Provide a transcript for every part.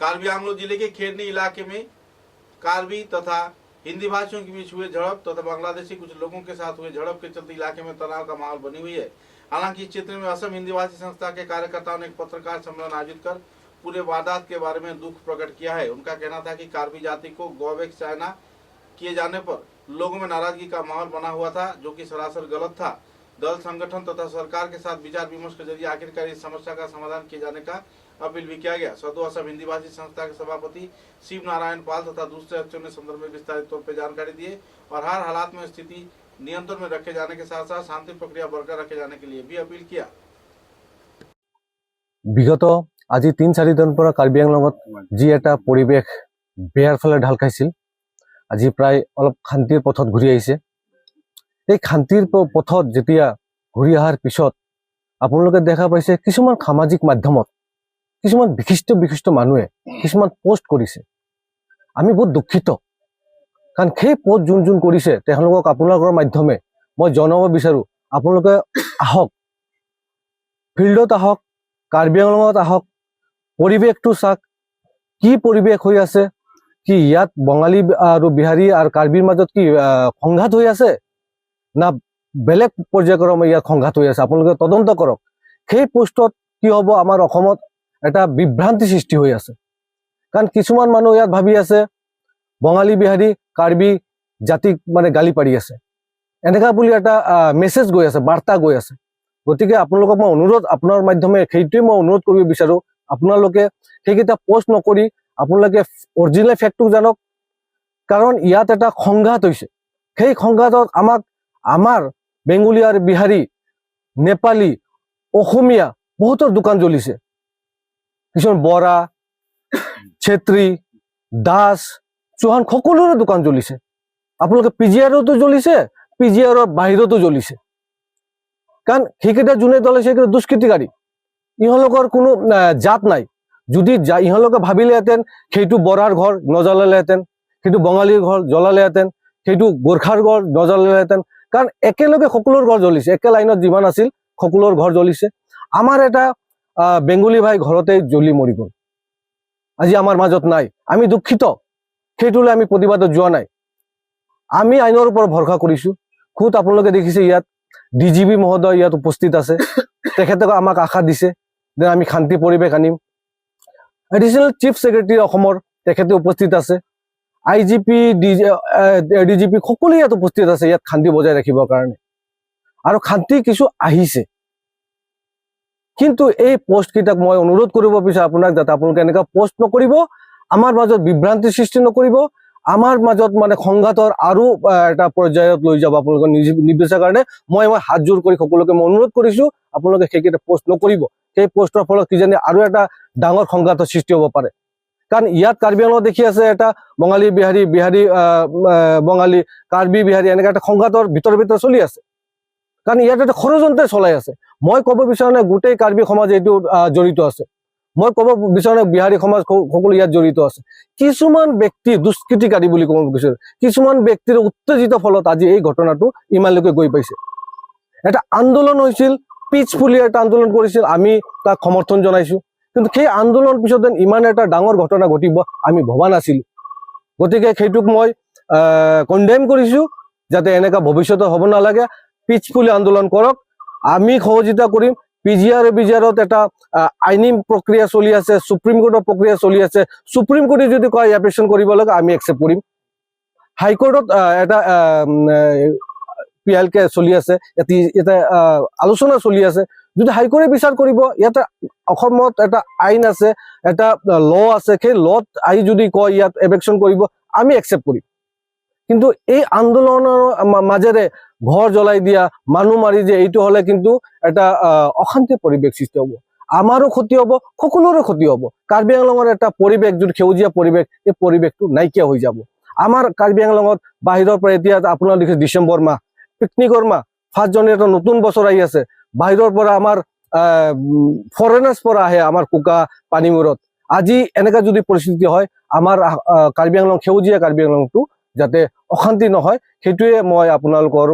कार्बी आंगलों जिले के खेरनी इलाके में कार्बी तथा हिंदी भाषियों के बीच हुए झड़प तथा बांग्लादेशी कुछ लोगों के साथ हुए झड़प के चलते इलाके में तनाव का माहौल बनी हुई है। हालांकि इस क्षेत्र में असम हिंदी भाषी संस्था के कार्यकर्ताओं ने एक पत्रकार सम्मेलन आयोजित कर पूरे वारदात के बारे में दुख प्रकट किया है। उनका कहना था कि कार्बी जाति को गौवैक्स चाइना किए जाने पर लोगों में नाराजगी का माहौल बना हुआ था, जो कि सरासर गलत था। दल संगठन तथा सरकार के साथ विचार विमर्श के जरिए आखिरकार इस समस्या का समाधान किए जाने का अपील भी किया गया। सदो असम हिंदी भाषी संस्था के सभापति शिव नारायण पाल तथा दूसरे सदस्यों ने संदर्भ में विस्तारित तौर पर जानकारी दी और हर हालात में स्थिति नियंत्रण में रखे जाने के साथ साथ शांति प्रक्रिया बरकरार रखे जाने के लिए भी अपील किया। विगत আজি ৩-৪ দিন পৰা কাৰ্বি আংলঙত যি এটা পৰিৱেশ বেয়াৰ ফালে ঢাল খাইছিল, আজি প্ৰায় অলপ শান্তিৰ পথত ঘূৰি আহিছে। এই শান্তিৰ পথত যেতিয়া ঘূৰি অহাৰ পিছত আপোনালোকে দেখা পাইছে কিছুমান সামাজিক মাধ্যমত কিছুমান বিশিষ্ট মানুহে কিছুমান পোষ্ট কৰিছে। আমি বহুত দুখিত, কাৰণ সেই পোষ্ট যোন কৰিছে তেওঁলোকক আপোনালোকৰ মাধ্যমে মই জনাব বিচাৰো, আপোনালোকে আহক, ফিল্ডত আহক, কাৰ্বি আংলঙত আহক, পৰিৱেশটো চাওক, কি পৰিৱেশ হৈ আছে, কি ইয়াত বঙালী আৰু বিহাৰী আৰু কাৰ্বিৰ মাজত কি সংঘাত হৈ আছে না বেলেগ পৰ্যায়ক্ৰমে ইয়াত সংঘাত হৈ আছে, আপোনালোকে তদন্ত কৰক। সেই পোষ্টত কি হ'ব, আমাৰ অসমত এটা বিভ্ৰান্তি সৃষ্টি হৈ আছে। কাৰণ কিছুমান মানুহ ইয়াত ভাবি আছে বঙালী বিহাৰী কাৰ্বি জাতিক মানে গালি পাৰি আছে, এনেকা বুলি এটা মেছেজ গৈ আছে, বাৰ্তা গৈ আছে। গতিকে আপোনালোকক মই অনুৰোধ, আপোনাৰ মাধ্যমে সেইটোৱে মই অনুৰোধ কৰিব বিচাৰো, আপোনালোকে সেইকেইটা পোষ্ট নকৰি আপোনালোকে অৰিজিনেল ফেক্টটো জানক। কাৰণ ইয়াত এটা সংঘাত হৈছে, সেই সংঘাতত আমাৰ বেংগলী আৰু বিহাৰী, নেপালী, অসমীয়া বহুতৰ দোকান জ্বলিছে। কিছুমান বৰা, ছেত্ৰী, দাস, চৌহান সকলোৰে দোকান জ্বলিছে। আপোনালোকে পিজিআৰতো জ্বলিছে, পিজিআৰৰ বাহিৰতো জ্বলিছে। কাৰণ সেইকেইটা যোনে জ্বলাইছে সেইকেইটা দুষ্কৃতিকাৰী, ইহঁলোকৰ কোনো জাত নাই। যদি ইহঁলোকে ভাবিলেহেঁতেন সেইটো বৰাৰ ঘৰ নজ্বলালেহেঁতেন, সেইটো বঙালীৰ ঘৰ জ্বলালেহেঁতেন, সেইটো গোৰ্খাৰ ঘৰ নজ্বলালেহেঁতেন। কাৰণ একেলগে সকলোৰ ঘৰ জ্বলিছে, একে লাইনত যিমান আছিল সকলোৰ ঘৰ জ্বলিছে। আমাৰ এটা বেংগলী ভাই ঘৰতে জ্বলি মৰি গ'ল, আজি আমাৰ মাজত নাই। আমি দুখিত, সেইটোলৈ আমি প্ৰতিবাদত যোৱা নাই, আমি আইনৰ ওপৰত ভৰসা কৰিছো। খুদ আপোনালোকে দেখিছে ইয়াত ডিজিপি মহোদয় ইয়াত উপস্থিত আছে, তেখেতক আমাক আশা দিছে যে আমি শান্তি পৰিৱেশ আনিম। এডিশ্যনেল চিফ ছেক্ৰেটাৰী অসমৰ তেখেতে উপস্থিত আছে, IGP DGP সকলো ইয়াত উপস্থিত আছে ইয়াত শান্তি বজাই ৰাখিবৰ কাৰণে, আৰু শান্তি কিছু আহিছে। কিন্তু এই পোষ্টকেইটাক মই অনুৰোধ কৰিব বিচাৰো আপোনাক, যাতে আপোনালোকে এনেকুৱা পোষ্ট নকৰিব, আমাৰ মাজত বিভ্ৰান্তি সৃষ্টি নকৰিব, আমাৰ মাজত মানে সংঘাতৰ আৰু এটা পৰ্যায়ত লৈ যাব আপোনালোকে নিৰ্বিচাৰ কাৰণে মই হাত জোৰ কৰি সকলোকে মই অনুৰোধ কৰিছো, আপোনালোকে সেইকেইটা পোষ্ট নকৰিব। সেই পোষ্টৰ ফলত কিজানি আৰু এটা ডাঙৰ সংঘাতৰ সৃষ্টি হ'ব পাৰে। কাৰণ ইয়াত কাৰ্বি আংলঙত দেখি আছে এটা বঙালী বিহাৰী, বঙালী, কাৰ্বি বিহাৰী এনেকুৱা এটা সংঘাতৰ ভিতৰে চলি আছে। কাৰণ ইয়াত এটা ষড়যন্ত্ৰ চলাই আছে। মই ক'ব বিচাৰো নাই গোটেই কাৰ্বি সমাজ এইটো জড়িত আছে, মই ক'ব বিচাৰো নাই বিহাৰী সমাজ সকলো ইয়াত জড়িত আছে। কিছুমান ব্যক্তি দুষ্কৃতিকাৰী বুলি ক'ব বিচাৰো, কিছুমান ব্যক্তিৰ উত্তেজিত ফলত আজি এই ঘটনাটো ইমানলৈকে গৈ পাইছে। এটা আন্দোলন হৈছিল, পিচফুলি এটা আন্দোলন কৰিছিল, আমি তাক সমৰ্থন জনাইছো। কিন্তু সেই আন্দোলন পিছত যেন ইমান এটা ডাঙৰ ঘটনা ঘটিব আমি ভবা নাছিলো। গতিকে সেইটোক মই কণ্ডেম কৰিছো, যাতে এনেকুৱা ভৱিষ্যতে হ'ব নালাগে। পিচফুলি আন্দোলন কৰক, আমি সহযোগিতা কৰিম। পিজিআৰত এটা আইনী প্ৰক্ৰিয়া চলি আছে, সুপ্ৰিম কোৰ্টৰ প্ৰক্ৰিয়া চলি আছে। সুপ্ৰিম কোৰ্টে যদি কয় এপ্লিকেশ্যন কৰিব লাগে আমি একচেপ্ট কৰিম। হাইকোৰ্টত এটা PLK চলি আছে, এটা আলোচনা চলি আছে। যদি হাইকোৰ্টে বিচাৰ কৰিব, ইয়াতে অসমত এটা আইন আছে, এটা ল আছে, সেই লত আহি যদি কয় ইয়াত এপ্লিকেশ্যন কৰিব আমি একচেপ্ট কৰিম। কিন্তু এই আন্দোলনৰ মাজেৰে ঘৰ জ্বলাই দিয়া, মানুহ মাৰি দিয়ে, এইটো হলে কিন্তু এটা অশান্তি পৰিৱেশ সৃষ্টি হ'ব, আমাৰো ক্ষতি হ'ব, সকলোৰে ক্ষতি হ'ব। কাৰ্বি আংলঙৰ এটা পৰিৱেশ, যদি সেউজীয়া পৰিৱেশ, এই পৰিৱেশটো নাইকিয়া হৈ যাব। আমাৰ কাৰ্বি আংলঙত বাহিৰৰ পৰা এতিয়া আপোনাৰ দেখিছে ডিচেম্বৰ মাহ পিকনিকৰ মাহ, 1 জানুৱাৰী এটা নতুন বছৰ আহি আছে। বাহিৰৰ পৰা আমাৰ ফৰেনাৰ্ছ পৰা আহে আমাৰ কুকা পানীমূৰত। আজি এনেকা যদি পৰিস্থিতি হয়, আমাৰ কাৰ্বি আংলং, সেউজীয়া কাৰ্বি আংলংটো যাতে অশান্তি নহয়, সেইটোৱে মই আপোনালোকৰ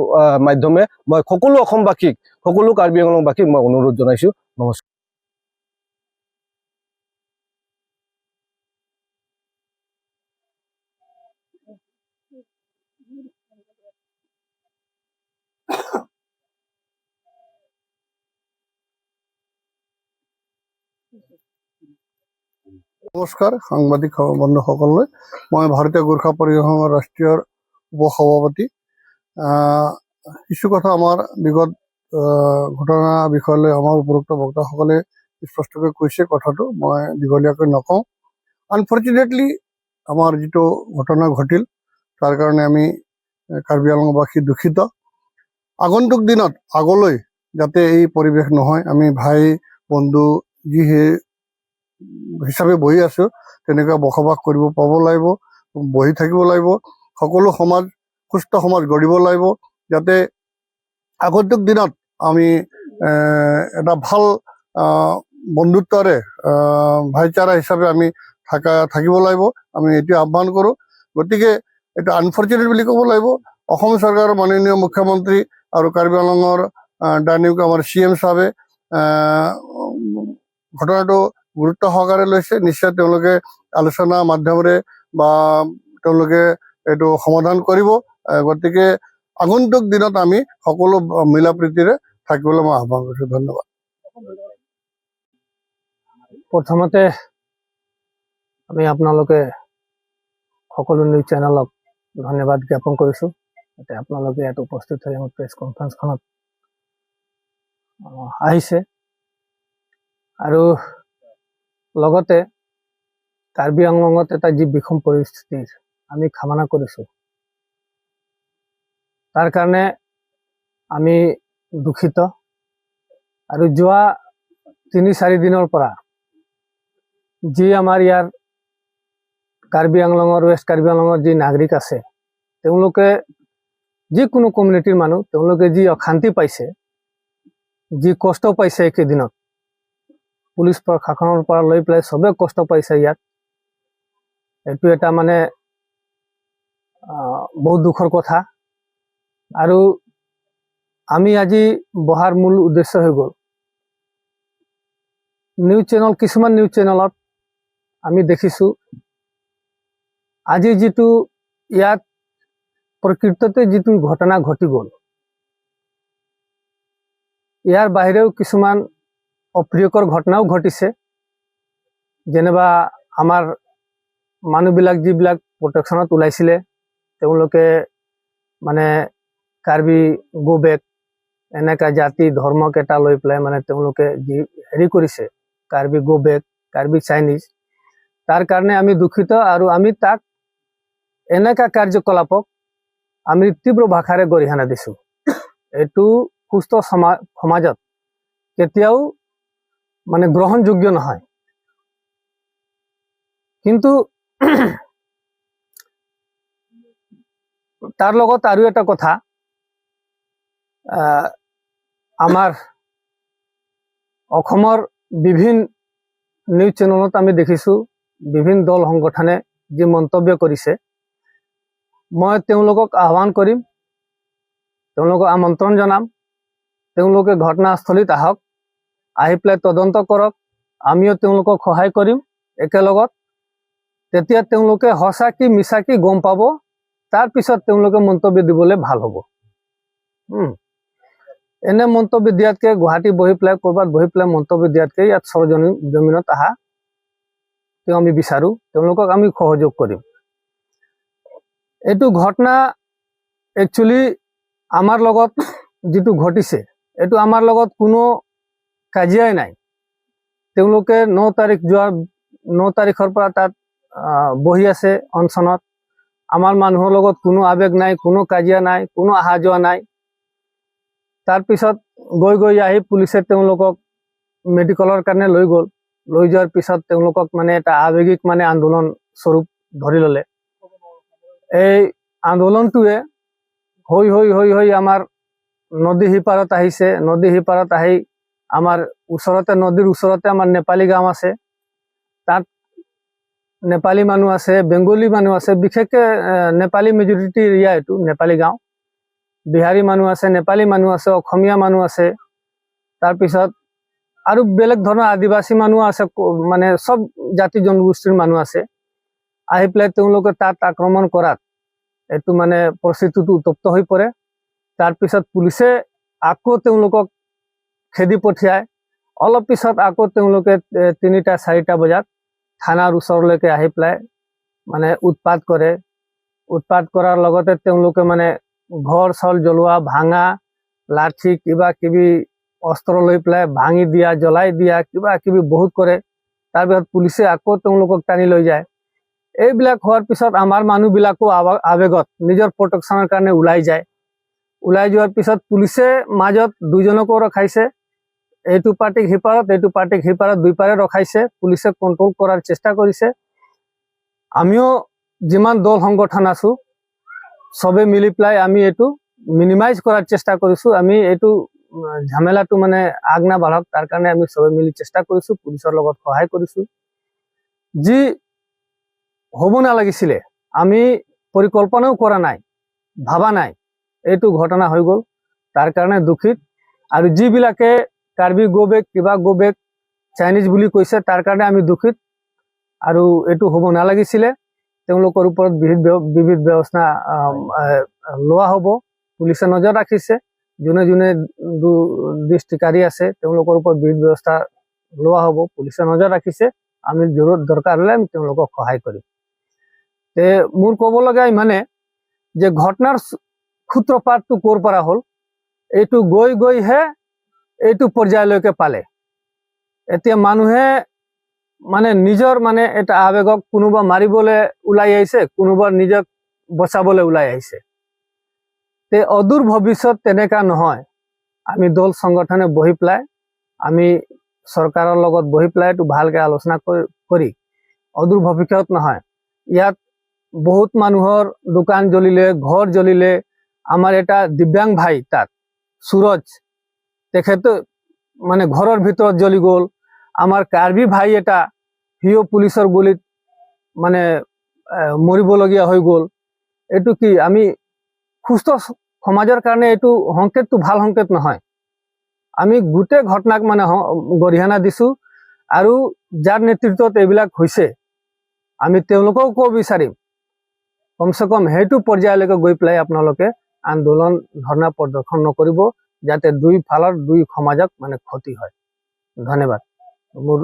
মাধ্যমে মই সকলো অসমবাসীক, সকলো কাৰ্বি আংলংবাসীক মই অনুৰোধ জনাইছো। নমস্কাৰ। নমস্কাৰ সাংবাদিক বন্ধুসকললৈ মই ভাৰতীয় গোৰ্খা পৰিসংঘৰ ৰাষ্ট্ৰীয় উপসভাপতি কিছু কথা আমাৰ বিগত ঘটনা বিষয়লৈ আমাৰ উপৰোক্ত বক্তাসকলে স্পষ্টকৈ কৈছে কথাটো মই দীঘলীয়াকৈ নকওঁ আনফৰ্চুনেটলি আমাৰ যিটো ঘটনা ঘটিল তাৰ কাৰণে আমি কাৰ্বি আংলংবাসী দুখিত আগন্তুক দিনত আগলৈ যাতে এই পৰিৱেশ নহয় আমি ভাই বন্ধু যি হিচাপে বহি আছো তেনেকুৱা বসবাস কৰিব পাব লাগিব বহি থাকিব লাগিব সকলো সমাজ সুস্থ সমাজ গঢ়িব লাগিব যাতে আগন্তুক দিনত আমি এটা ভাল বন্ধুত্বৰে ভাইচাৰা হিচাপে আমি থাকিব লাগিব আমি এইটো আহ্বান কৰোঁ গতিকে এইটো আনফৰ্চুনেট বুলি ক'ব লাগিব অসম চৰকাৰৰ মাননীয় মুখ্যমন্ত্ৰী আৰু কাৰ্বি আংলঙৰ ডাইনিক আমাৰ CM চাহাবে ঘটনাটো গুৰুত্ব সহকাৰে লৈছে নিশ্চয় তেওঁলোকে আলোচনা মাধ্যমেৰে বা তেওঁলোকে এইটো সমাধান কৰিব গতিকে আগন্তুক দিনত আমি সকলো মিলা প্ৰীতিৰে থাকিবলৈ মই আহ্বান কৰিছোঁ ধন্যবাদ প্ৰথমতে আমি আপোনালোকে সকলো নিউজ চেনেলক ধন্যবাদ জ্ঞাপন কৰিছোঁ যাতে আপোনালোকে ইয়াত উপস্থিত হৈ আমাৰ প্ৰেছ কনফাৰেন্সখনত আহিছে আৰু লগতে কাৰ্বি আংলঙত এটা যি বিষম পৰিস্থিতিৰ আমি কামনা কৰিছোঁ তাৰ কাৰণে আমি দুখিত আৰু যোৱা 3-4 দিনৰ পৰা যি আমাৰ ইয়াৰ কাৰ্বি আংলঙৰ ৱেষ্ট কাৰ্বি আংলঙৰ যি নাগৰিক আছে তেওঁলোকে যিকোনো কমিউনিটিৰ মানুহ তেওঁলোকে যি অশান্তি পাইছে যি কষ্ট পাইছে একেদিনত পুলিচ প্ৰশাসনৰ পৰা লৈ পেলাই চবে কষ্ট পাইছে ইয়াত এইটো এটা মানে বহুত দুখৰ কথা আৰু আমি আজি বহাৰ মূল উদ্দেশ্য হৈ গ'ল নিউজ চেনেল কিছুমান নিউজ চেনেলত আমি দেখিছোঁ আজি যিটো ইয়াত প্ৰকৃততে যিটো ঘটনা ঘটি গ'ল ইয়াৰ বাহিৰেও কিছুমান অপ্ৰিয়কৰ ঘটনাও ঘটিছে যেনিবা আমাৰ মানুহবিলাক যিবিলাক প্ৰটেকশ্যনত ওলাইছিলে তেওঁলোকে মানে কাৰ্বি গো বেক এনেকা জাতি ধৰ্মক এটা লৈ পেলাই মানে তেওঁলোকে যি হেৰি কৰিছে Karbi go back Karbi Chinese তাৰ কাৰণে আমি দুখিত আৰু আমি তাক এনেকা কাৰ্যকলাপক আমি তীব্ৰ ভাষাৰে গৰিহণা দিছোঁ এইটো সুস্থ সমাজত কেতিয়াও মানে গ্ৰহণযোগ্য নহয় কিন্তু তাৰ লগত আৰু এটা কথা আমাৰ অসমৰ বিভিন্ন নিউজ চেনেলত আমি দেখিছোঁ বিভিন্ন দল সংগঠনে যি মন্তব্য কৰিছে মই তেওঁলোকক আহ্বান কৰিম তেওঁলোকক আমন্ত্ৰণ জনাম তেওঁলোকে ঘটনাস্থলীত আহক আহি পেলাই তদন্ত কৰক আমিও তেওঁলোকক সহায় কৰিম একেলগত তেতিয়া তেওঁলোকে সঁচা কি মিছা কি গম পাব তাৰপিছত তেওঁলোকে মন্তব্য দিবলৈ ভাল হ'ব এনে মন্তব্য দিয়াতকৈ গুৱাহাটী বহি পেলাই ক'ৰবাত বহি পেলাই মন্তব্য দিয়াতকৈ ইয়াত সৰজমিনত আহা তেওঁ আমি বিচাৰোঁ তেওঁলোকক আমি সহযোগ কৰিম এইটো ঘটনা একচুৱেলি আমাৰ লগত যিটো ঘটিছে এইটো আমাৰ লগত কোনো কাজিয়াই নাই তেওঁলোকে 9 তাৰিখৰ পৰা তাত বহি আছে অনশনত আমাৰ মানুহৰ লগত কোনো আবেগ নাই কোনো কাজিয়া নাই কোনো অহা যোৱা নাই তাৰপিছত গৈ আহি পুলিচে তেওঁলোকক মেডিকেলৰ কাৰণে লৈ গ'ল লৈ যোৱাৰ পিছত তেওঁলোকক মানে এটা আৱেগিক মানে আন্দোলন স্বৰূপ ধৰি ল'লে এই আন্দোলনটোৱে হৈ আমাৰ নদী সিপাৰত আহিছে নদী সিপাৰত আহি আমাৰ ওচৰতে নদীৰ ওচৰতে আমাৰ নেপালী গাঁও আছে তাত নেপালী মানুহ আছে বেংগলী মানুহ আছে বিশেষকৈ নেপালী মেজৰিটি এৰিয়া এইটো নেপালী গাঁও বিহাৰী মানুহ আছে নেপালী মানুহ আছে অসমীয়া মানুহ আছে তাৰপিছত আৰু বেলেগ ধৰণৰ আদিবাসী মানুহ আছে মানে সব জাতি জনগোষ্ঠীৰ মানুহ আছে আহি পেলাই তেওঁলোকে তাত আক্ৰমণ কৰাত এইটো মানে পৰিস্থিতিটো উত্তপ্ত হৈ পৰে তাৰপিছত পুলিচে আকৌ তেওঁলোকক খেদি পঠিয়ায় অলপ পিছত আকৌ তেওঁলোকে 3টা-4টা বজাত থানাৰ ওচৰলৈকে আহি পেলাই মানে উৎপাত কৰে। উৎপাত কৰাৰ লগতে তেওঁলোকে মানে ঘৰ চল জ্বলোৱা, ভাঙা, লাঠি কিবা কিবি অস্ত্ৰ লৈ পেলাই ভাঙি দিয়া, জ্বলাই দিয়া, কিবা কিবি বহুত কৰে। তাৰপিছত পুলিচে আকৌ তেওঁলোকক টানি লৈ যায়। এইবিলাক হোৱাৰ পিছত আমাৰ মানুহবিলাকো আৱেগত নিজৰ প্ৰটেকশ্যনৰ কাৰণে ওলাই যায়। ওলাই যোৱাৰ পিছত পুলিচে মাজত দুজনকো ৰখাইছে, এইটো পাৰ্টিক সিপাৰত, এইটো পাৰ্টিক সিপাৰত, দুইপাৰে ৰখাইছে। পুলিচে কণ্ট্ৰল কৰাৰ চেষ্টা কৰিছে। আমিও যিমান দল সংগঠন আছো সবে মিলি পেলাই আমি এইটো মিনিমাইজ কৰাৰ চেষ্টা কৰিছো। আমি এইটো ঝামেলাটো মানে আগ নাবাঢ়ক তাৰ কাৰণে আমি সবে মিলি চেষ্টা কৰিছো, পুলিচৰ লগত সহায় কৰিছো। যি হ'ব নালাগিছিলে, আমি পৰিকল্পনাও কৰা নাই, ভাবা নাই, এইটো ঘটনা হৈ গ'ল। তাৰ কাৰণে দুখিত। আৰু যিবিলাকে কাৰ্বি গোবেক কিবা গোবেক চাইনিজ বুলি কৈছে তাৰ কাৰণে আমি দুখিত। আৰু এইটো হ'ব নালাগিছিলে। তেওঁলোকৰ ওপৰত বিবিধ ব্যৱস্থা লোৱা হ'ব। পুলিচে নজৰ ৰাখিছে, যোনে যোনে দৃষ্টিকাৰী আছে তেওঁলোকৰ ওপৰত বিবিধ ব্যৱস্থা লোৱা হ'ব। পুলিচে নজৰ ৰাখিছে, আমি দৰকাৰ হ'লে আমি তেওঁলোকক সহায় কৰিম। তে মোৰ ক'ব লগা ইমানে যে ঘটনাৰ সূত্ৰপাতটো ক'ৰ পৰা হ'ল, এইটো গৈ গৈহে এইটো পৰ্যায়লৈকে পালে। এতিয়া মানুহে মানে নিজৰ মানে এটা আৱেগক কোনোবা মাৰিবলৈ ওলাই আহিছে, কোনোবা নিজক বচাবলৈ ওলাই আহিছে। তে অদূৰ ভৱিষ্যত তেনেকা নহয়। আমি দল সংগঠনে বহি পেলাই, আমি চৰকাৰৰ লগত বহি পেলাই এইটো ভালকে আলোচনা কৰি অদূৰ ভৱিষ্যত নহয়, ইয়াত বহুত মানুহৰ দোকান জ্বলিলে, ঘৰ জ্বলিলে। আমাৰ এটা দিব্যাং ভাই তাত সুৰজ, তেখেতে মানে ঘৰৰ ভিতৰত জ্বলি গ'ল। আমাৰ কাৰ্বি ভাই এটা, সিও পুলিচৰ গুলিত মানে মৰিবলগীয়া হৈ গ'ল। এইটো কি আমি সুস্থ সমাজৰ কাৰণে এইটো সংকেতটো ভাল সংকেত নহয়। আমি গোটেই ঘটনাক মানে গৰিহণা দিছো। আৰু যাৰ নেতৃত্বত এইবিলাক হৈছে আমি তেওঁলোকেও ক'ব বিচাৰিম, কমচে কম সেইটো পৰ্যায়লৈকে গৈ পেলাই আপোনালোকে আন্দোলন ধৰ্ণা প্ৰদৰ্শন নকৰিব, যাতে দুই ফালৰ দুই সমাজক মানে ক্ষতি হয়। ধন্যবাদ। মোৰ